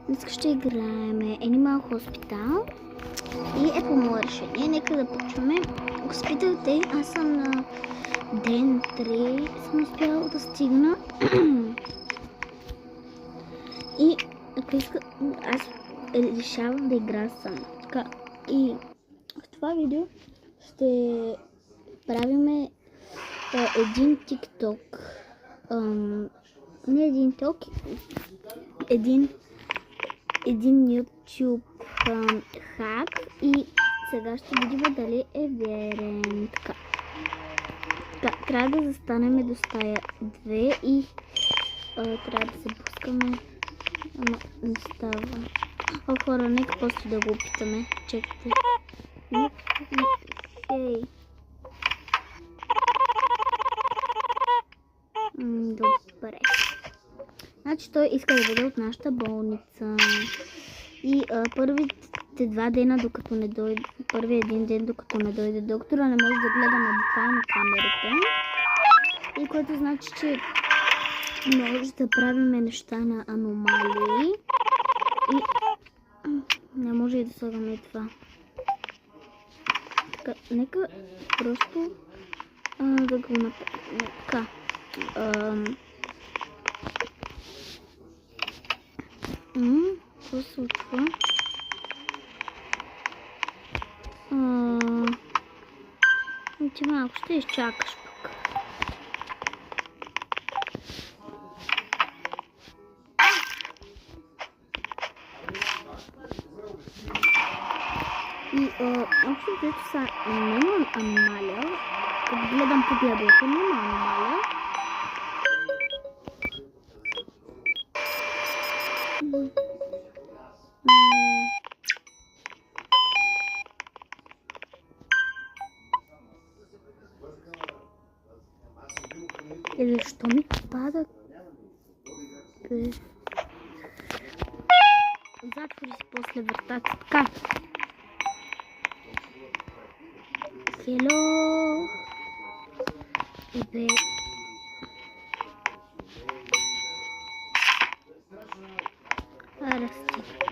Днес ще играем Animal Hospital и е по мое решение. Нека да почваме. Ако се питате, аз съм на ден 3, съм успяла да стигна. И ако иска, аз решавам да играя сам. Така, и в това видео ще правиме един TikTok. Не един TikTok, един YouTube хак и сега ще видим дали е верен. Така, трябва да застанем до стая 2 и трябва да се пускаме. Ама не става. О, хора, нека просто да го опитаме. Чекайте. Хей. Добре. Значи той иска да бъде от нашата болница. И първите 2 дена, докато не дойде, първият един ден, докато не дойде доктора, не може да гледаме буквално камерите. И което значи, че може да правиме неща на аномалии. И не може и да слагаме това. Така, нека просто да го направим. Така. Какво се случва? Ти малко ще изчакаш пък. И общо взето са няма аномалия. Като гледам по гледалото, няма аномалия. Или що ми падат? Затвори си после вратата. Така. Хело. Ебе. Расти.